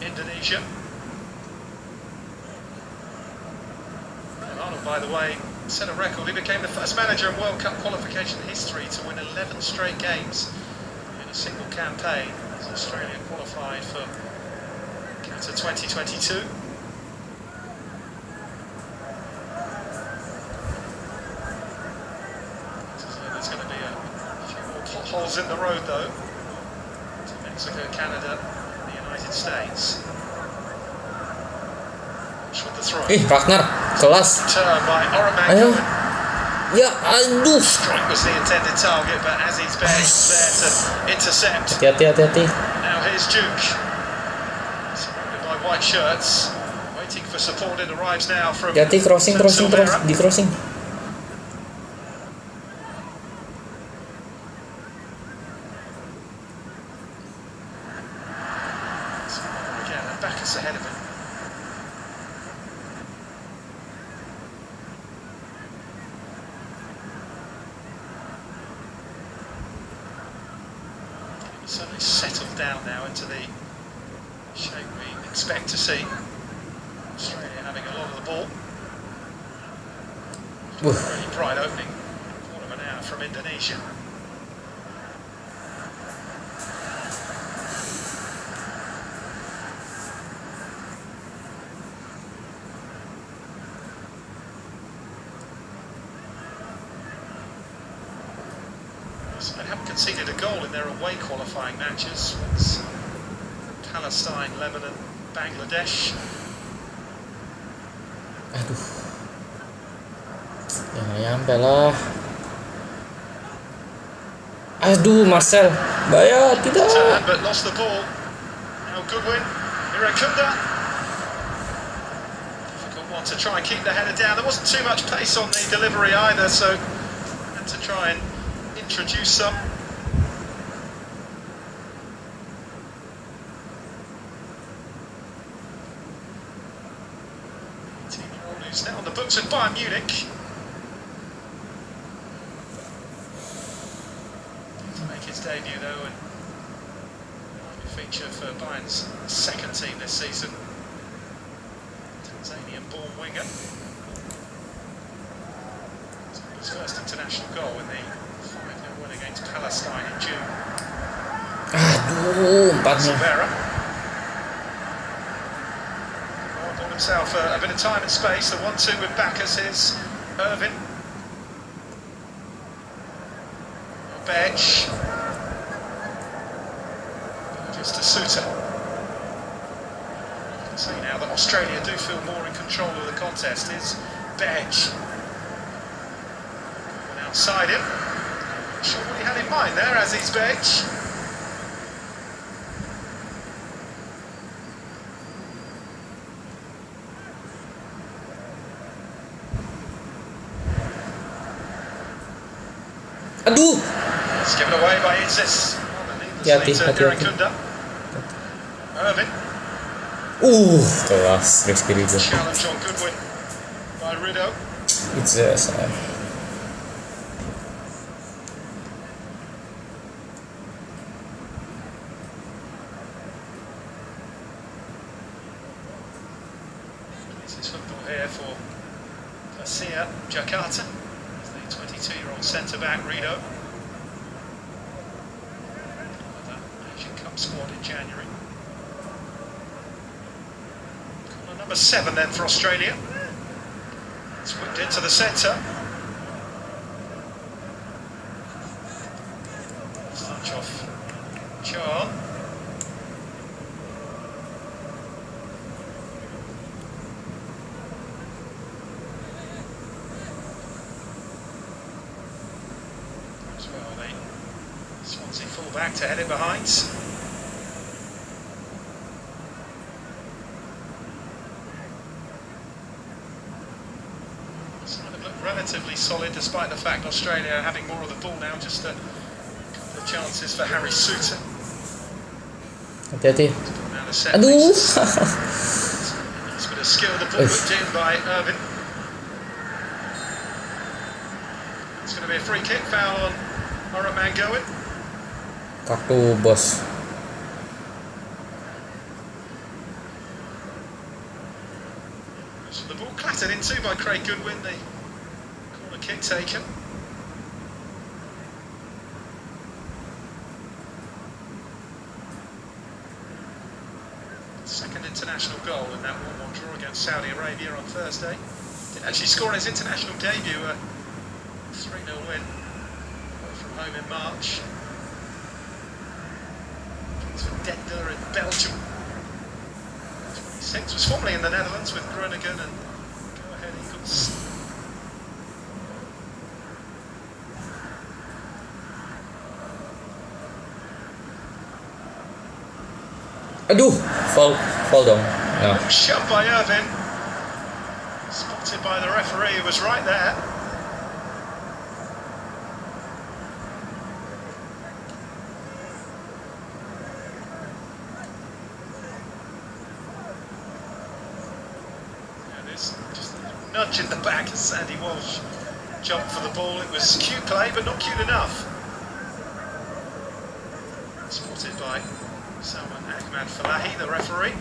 Indonesia. And Arnold, by the way, set a record. He became the first manager in World Cup qualification history to win 11 straight games in a single campaign as Australia qualified for Qatar 2022. There's going to be a few more potholes in the road though to Mexico, Canada and the United States. With the throw. Ragnar, kelas. Turn by Oroman. Ayo. Ya, aduh. Strike was the intended target, but Aziz Bey was there to intercept. Hati-hati. Now here's Duke. Surrounded by white shirts. Waiting for support. It arrives now from Hati-hati, crossing, Silvera. di crossing. Again, and Bacchus ahead of him. Certainly settled down now into the shape we expect to see. Australia having a lot of the ball. Really bright opening, quarter of an hour from Indonesia. So they haven't conceded a goal in their away qualifying matches. It's Palestine, Lebanon, Bangladesh. Aduh. Jangan nyampe lah. Aduh, Marcel. Bahaya, tidak. Turn, but lost the ball. Now Goodwin, Irakunda. Difficult one to try and keep the header down. There wasn't too much pace on the delivery either, so had to try and introduce some. Who's now on the books of Bayern Munich. To make his debut though, and feature for Bayern's second team this season. Tanzanian-born winger. His first international goal in the 5-0 win against Palestine in June. Aduh, empatnya. Silvera. Bought himself a bit of time and space. The 1-2 with backers is Irvin. Bedge. Just to Suter. You can see now that Australia do feel more in control of the contest. Is Bedge. And outside him. Not sure what he had in mind there as he's Bedge. Aduh. It's given away by Isis. Hati-hati. Irvin. Kelas Rizky Ridho. Challenge on Goodwin by Rido. It's a sayang. This is football here for Garcia Jakarta. The 22-year-old centre-back Rido. Asian Cup squad in January. Corner number 7 then for Australia. It's whipped into the centre. Touch off John. As well, the Swansea full-back to head it behind. Relatively solid despite the fact Australia are having more of the ball now, just a couple of chances for Harry Suter. Hati-hati. Aduh! Aduh. He's got a skill, the ball whipped in by Irvin. It's going to be a free kick, foul on Oraman Goin. Kartu bos. So the ball clattered into by Craig Goodwin, the corner kick taken. Second international goal in that 1-1 draw against Saudi Arabia on Thursday. Didn't actually score in his international debut, a 3-0 win from home in March. It's for Dender in Belgium. 26 was formerly in the Netherlands with Groningen and Go Ahead Eagles. Aduh, fall dong. No. Shoved by Irvin. Spotted by the referee who was right there. Just a nudge in the back as Sandy Walsh jumped for the ball. It was cute play, but not cute enough. Spotted by Salman Ahmad Falahi, the referee.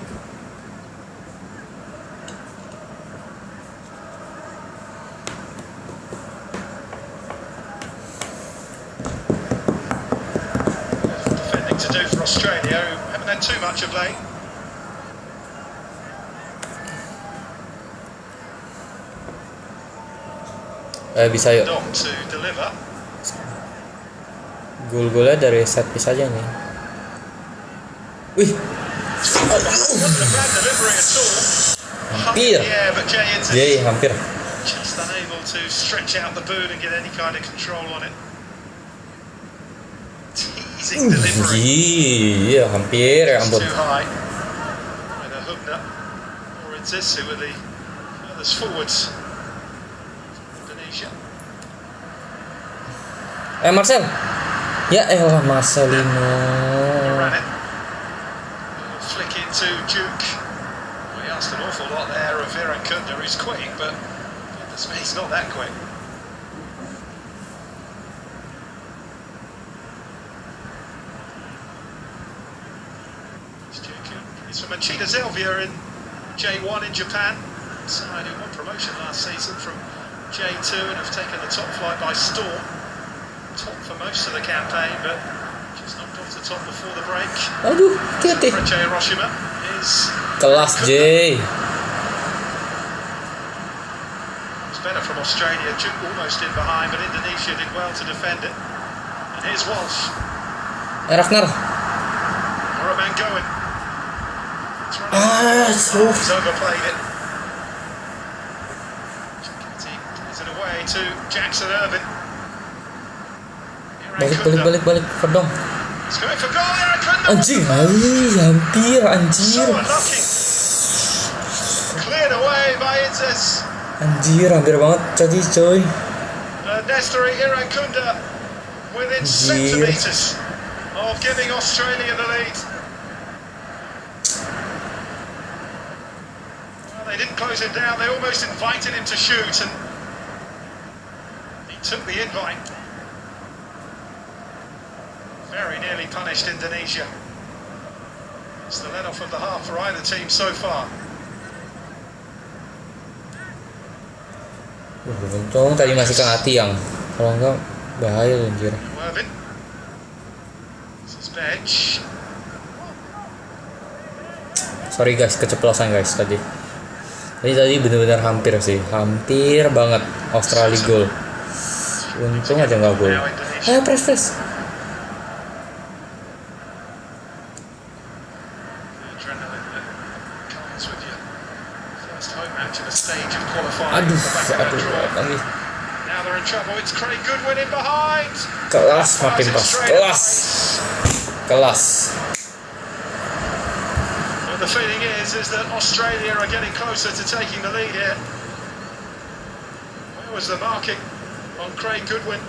Defending to do for Australia, who haven't had too much of late. Bisa yuk. Dom to deliver. Gol-golnya dari set piece aja nih. Wih, Wasn't a bad delivery at all. hampir. Yeah, but Jay Inter Jay hampir. just unable to stretch out the boot and get any kind of control on it. Teasing delivery. Iya, hampir ya ampun. Too high. Either Hubner or Nzisu were the furthest forwards. Indonesia. Marcel. Ya elah Marcelino. Ran it. Flick into Duke. Well, he asked an awful lot there of Irankunda, who's quick, but he's not that quick. He's from Machida Zelvia in J1 in Japan. Side who won promotion last season from J2 and have taken the top flight by storm. Top for most of the campaign, but just knocked off the top before the break. Aduh, hati-hati. Frecce Hiroshima is Kelas J. it's better from Australia. Duke almost in behind, but Indonesia did well to defend it. And here's Walsh. Ragnar. Roman going. He's overplayed it. Gives it away to Jackson Irvin. Balik. Verdong. He's going for goal. Irankunda. Anjing, hampir anjir. So unlucky. Cleared away by Inzes. Anjir, hampir banget tadi coy. Nestori Irankunda within centimetres of giving Australia the lead. Well, they didn't close him down. They almost invited him to shoot, and he took the invite. Very nearly punished Indonesia. It's the let-off of the half for either team so far. Untung tadi masih kena tiang. Kalau enggak bahaya anjir. Mervin. This is Bedge. Sorry guys, keceplosan guys tadi. Tadi benar-benar hampir sih. Hampir banget Australia gol. Untung aja nggak gol. Ayo press. Aduh. Now they're in trouble. It's Craig Goodwin in behind. Kelas makin pas. Kelas. But the feeling is that Australia are getting closer to taking the lead here. Where was the marking on Craig Goodwin?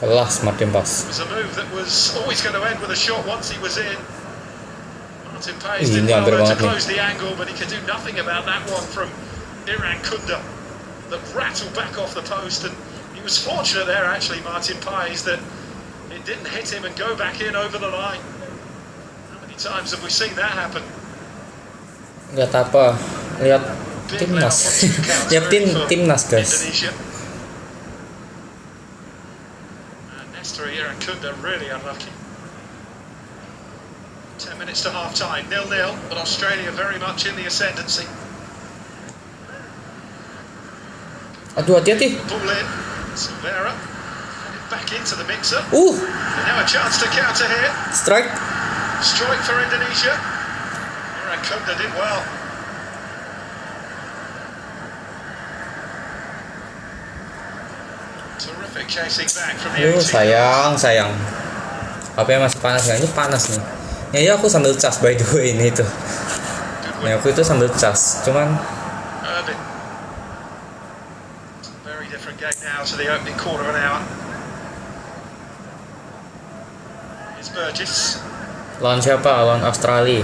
Kelas makin pas. It was a move that was always going to end with a shot once he was in. Martin Payes did Ini hampir well to banget nih. close the angle, but he could do nothing about that one from Irankunda that rattled back off the post, and he was fortunate there actually, Martin Payes, that it didn't hit him and go back in over the line. How many times have we seen that happen? Lihat apa? Lihat timnas. Lihat timnas guys. Indonesia. And Nestor Irankunda really unlucky. 10 minutes to half time, 0-0, but Australia very much in the ascendancy. Aduh, hati-hati. Ball in, Silvera back into the mixer. And now a chance to counter here. Strike for Indonesia. Irankunda did well. Terrific chasing back from the 18. sayang. HP masih panas kan? Ini panas nih. Ya aku sambil cas by the way ini itu. Ya aku itu sambil cas, cuman Irvin. Very different game now to the opening quarter of an hour. It's Burgess. lawan siapa? Lawan Australia.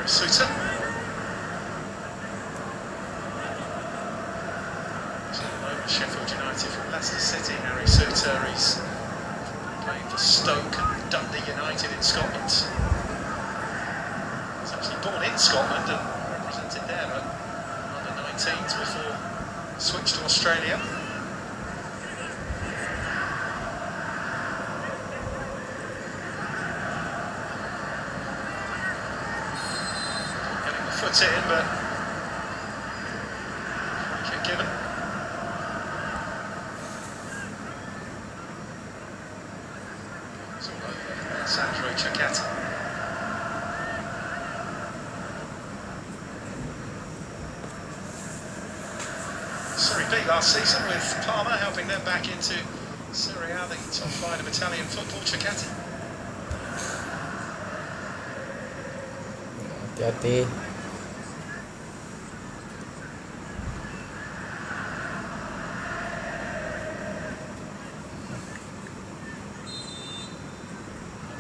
Suter. Sheffield United from Leicester City, Harry Suter. He's playing for Stoke and Dundee United in Scotland. He's actually born in Scotland and represented there at under 19s before switched to Australia. put it in, but kick given. It's all over Sandro Ciccati. Serie B last season with Parma helping them back into Serie A, the top flight of Italian football. Ciccati. Hati-hati.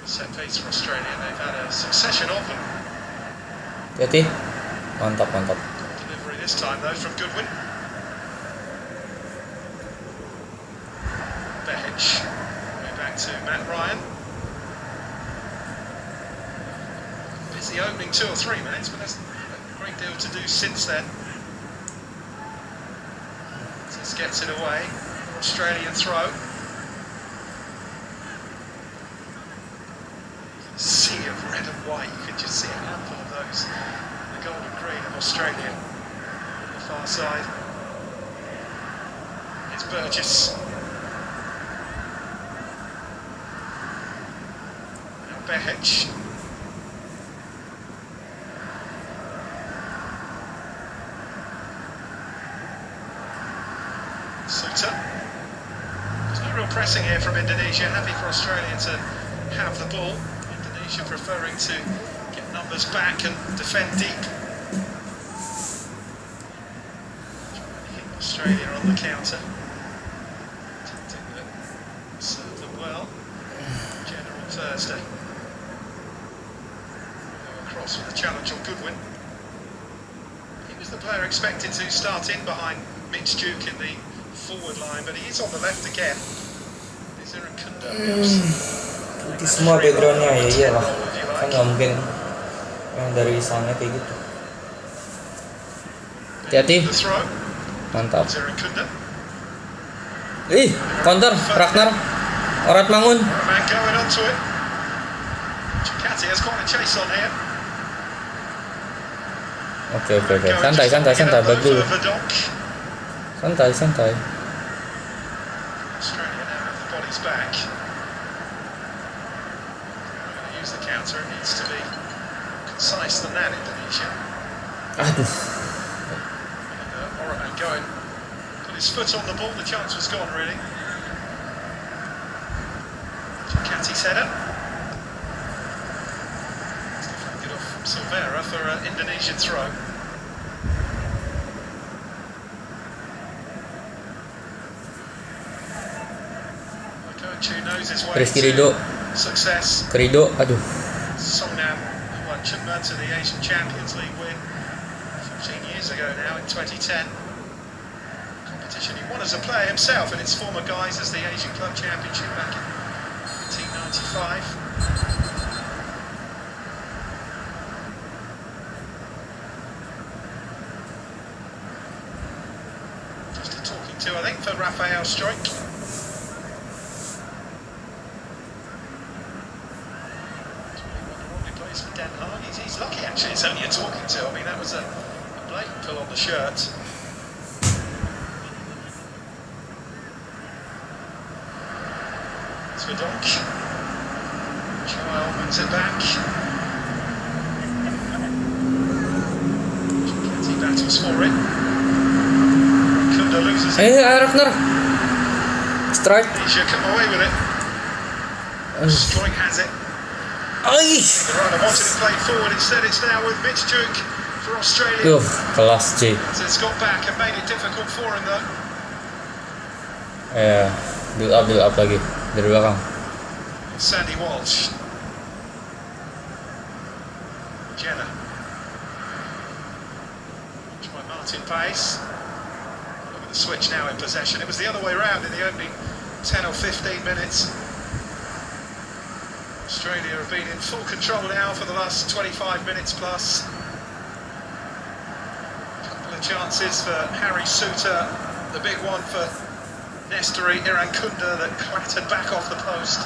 Set piece for Australia. They've had a succession of them. Hati-hati. Mantap, mantap. Delivery this time though from Goodwin. Behic. Way back to Matt Ryan. Busy opening 2 or 3 minutes, but there's a great deal to do since then. Just gets it away. Australian throw. Sea of red and white. You can just see a handful of those. The gold and green of Australia on the far side. It's Burgess. Now Behic. Suter. There's no real pressing here from Indonesia. Happy for Australia to have the ball. Indonesia preferring to get numbers back and defend deep. Trying to hit Australia on the counter. Tactic that served them well. General Thursday. Across with a challenge on Goodwin. He was the player expected to start in behind Mitch Duke in the forward line, but he is on the left again. Is there a Kunda? Putih semua backgroundnya, ya iyalah. Kan nggak mungkin yang dari sana kayak gitu. Hati-hati. Mantap. Ih, counter Ragnar. Orat Mangun. Oke. Santai, balik dulu. Santai. Australia now have the bodies back. They're going to use the counter. It needs to be concise than that, Indonesia. Aduh. And Oraman going. Put his foot on the ball. The chance was gone, really. Ciccati's header. Good off from Silvera for an Indonesian throw. Rizky Ridho. Kerido, aduh. Songnam, who won Chunma to the Asian Champions League win 14 years ago now in 2010. Competition he won as a player himself in its former guise as the Asian Club Championship back in 1995. Just a talking to, I think, for Rafael Struijk. Den Haag. He's lucky actually, it's only a talking to. I mean, that was a blatant pull on the shirt. It's Verdonk. Child wins it back. Ciccati battles for it. Kunda loses it. Hey, Ragnar. Strike. Indonesia come away with it. Struijk has it. Oi. The runner wanted to play forward, instead it's now with Mitch Duke for Australia. Kelas C. So it's got back and made it difficult for him though. Ya, build up lagi dari belakang. Sandy Walsh. Jenna. Watched by Martin Pace. Look at the switch now in possession. It was the other way round in the opening 10 or 15 minutes. Australia have been in full control now for the last 25 minutes plus. A couple of chances for Harry Suter, the big one for Nestori Irankunda that clattered back off the post.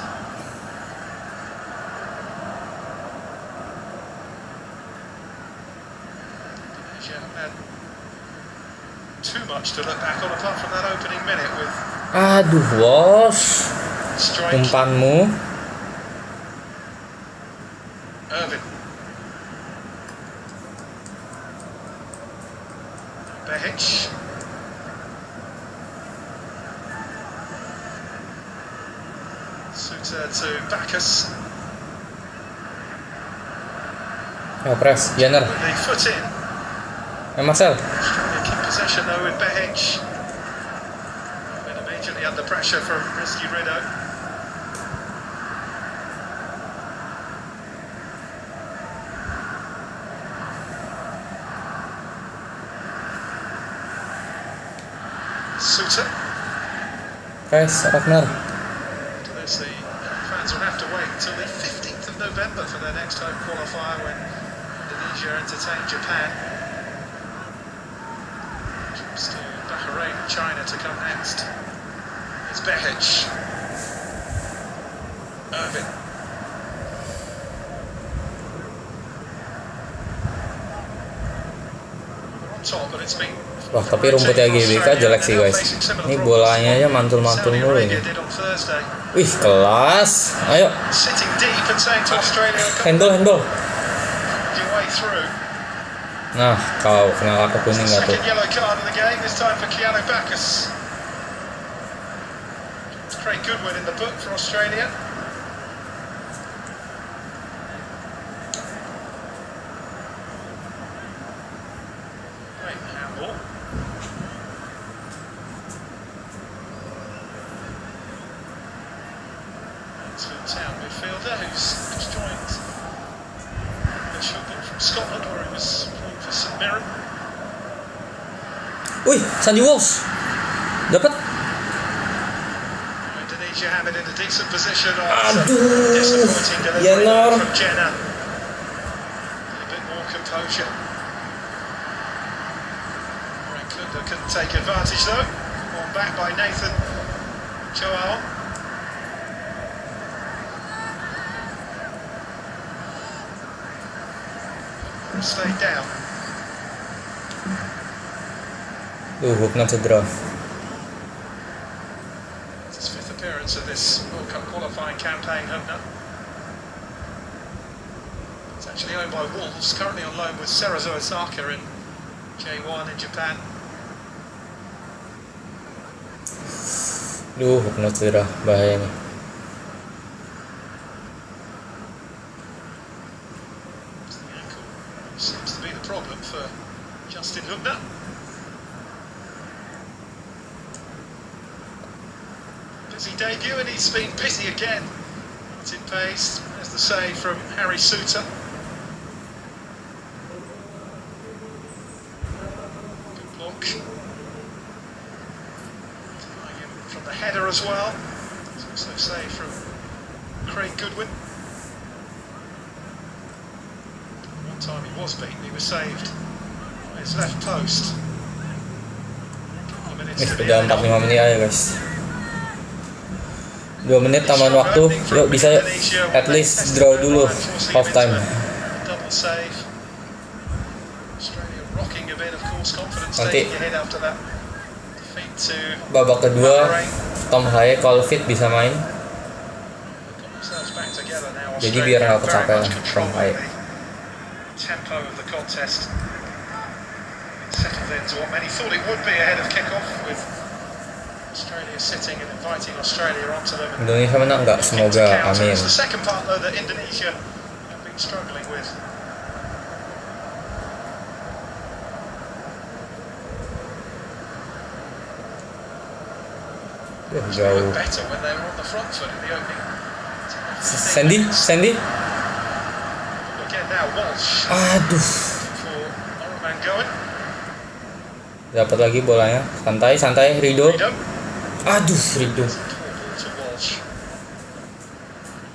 to look back on apart from that opening minute with Aduh, Walsh. strike. Umpanmu. Irvin. Behic. Suter to Bacchus. Oh, press, Jenner. With the foot in. Marcel. Australia keep possession though with Behic. Been immediately under pressure from Risky Rido. Suter. Press, Ragnar. To this, the fans will have to wait until the 15th of November for their next home qualifier when Indonesia entertain Japan. Trips to Bahrain and China to come next. It's Behic. Irvin. They're on top, but it's been. Wah, tapi rumputnya GBK jelek sih guys. Ini bolanya aja mantul-mantul mulu ini. Wih, kelas. Ayo. Handle. Nah, kau kena kartu kuning nggak tuh? Craig Goodwin in the book for Australia. Great handball. Town midfielder who's just joined Mitchell from Scotland where he was playing for St Mirren. Wih, Sandy Walsh dapat. Indonesia have it in a decent position on Aduh, disappointing delivery Jenner. from Jenner. A bit more composure. Rankunda couldn't take advantage though. On back by Nathan Joao. Stayed down. Hukna cedera. It's his fifth appearance of this World Cup qualifying campaign, Hubner. It's actually owned by Wolves, currently on loan with Cerezo Osaka in J1 in Japan. Hukna cedera, bahaya nih. Seems to be the problem for Justin Hubner. Busy debut and he's been busy again. It's in pace. There's the save from Harry Suter. Good block. Denying him from the header as well. There's also a save from Craig Goodwin. Time he was beaten, he was saved by his left post. Sudah 45 menit aja guys. 2 menit tambahan waktu. Yuk bisa yuk. At least draw dulu half time. Double save. Australia rocking a bit, of course, confidence Nanti taking ahead after that defeat to babak kedua Tom Haye kalau fit bisa main. Jadi biar nggak kecapean Tom Haye. Tempo of the contest settled into what many thought it would be ahead of kick-off, with Australia sitting and inviting Australia onto them. Indonesia menang nggak? Semoga, amin. It's the second part though that Indonesia have been struggling with. Jauh. Better when they were on the front foot in the opening. Sandy. Again now Walsh. Aduh. For Oroman going. Dapat lagi bolanya. Santai Rido. Aduh, Rido. To Walsh.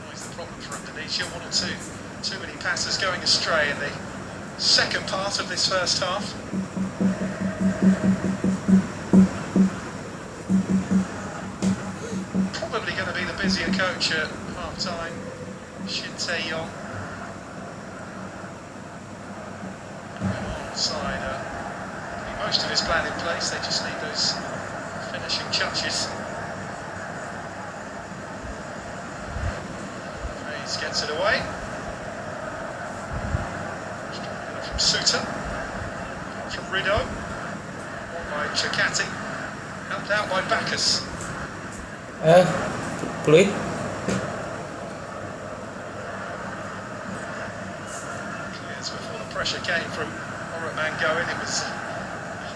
That's the problem for Indonesia. One or too many passes going astray in the second part of this first half. Probably going to be the busier coach at half-time, Shin Tae-yong. Onside, most of his plan in place. They just need those finishing touches. Hayes gets it away. From Suter. From Rideau. By Chakati. Helped out by Bacchus. Fluid. Clears before the pressure came from Oroman going. It was a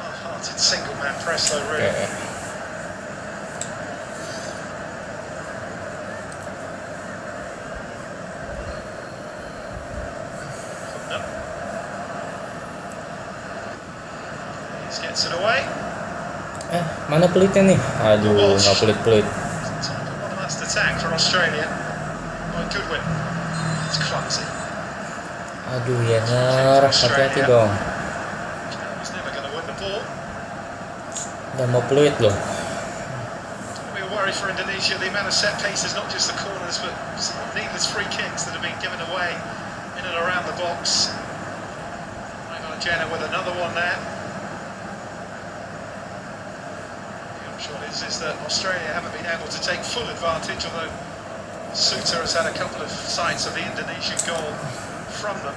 half-hearted single-man press though, really. Okay. He gets it away. Mana pelitnya nih? Aduh, nggak pelit-pelit. One last attack for Australia. By Goodwin. It's clumsy. Aduh, Yener, hati-hati dong. He's never going to win the ball. Udah mau peluit loh. We were worried for Indonesia. The amount of set pieces, not just the corners, but some needless free kicks that have been given away in and around the box. Jenna with another one there. The upshot is that Australia haven't been able to take full advantage, although Suter has had a couple of sights of the Indonesian goal from them.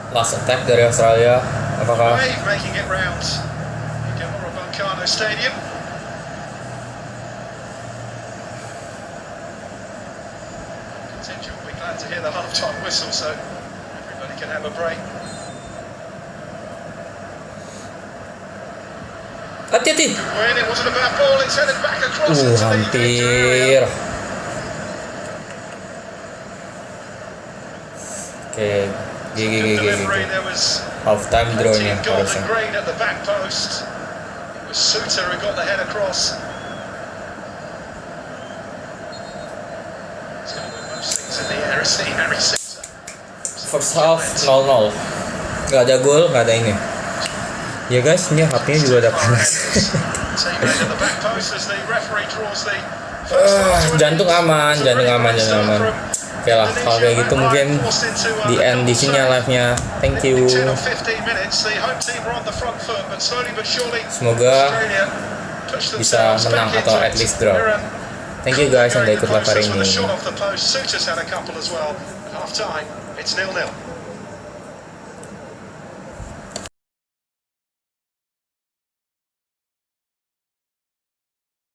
Last attack dari Australia. Apakah Making it round Gelora Bung Karno Stadium. Contingent will be glad to hear the half-time whistle, so everybody can have a break. hati-hati? When it wasn't a bad ball, it's headed back across into the victory area. Hampir. Oke, Good delivery. GG. There was Half time plenty draw-nya of golden harusnya. grain at the back post. It was Suter who got the head across. He's going to win most things in the air, isn't he, Harry Suter? First half 0-0. Gak ada gol, gak ada ini. Ya guys, ini HP-nya juga udah panas. Teammate at the back post as the referee draws the Jantung aman. Oke lah, kalau kayak gitu mungkin di end di sini live-nya. Thank you. Semoga bisa menang atau at least draw. Thank you guys yang udah ikut live hari ini. It's 0-0.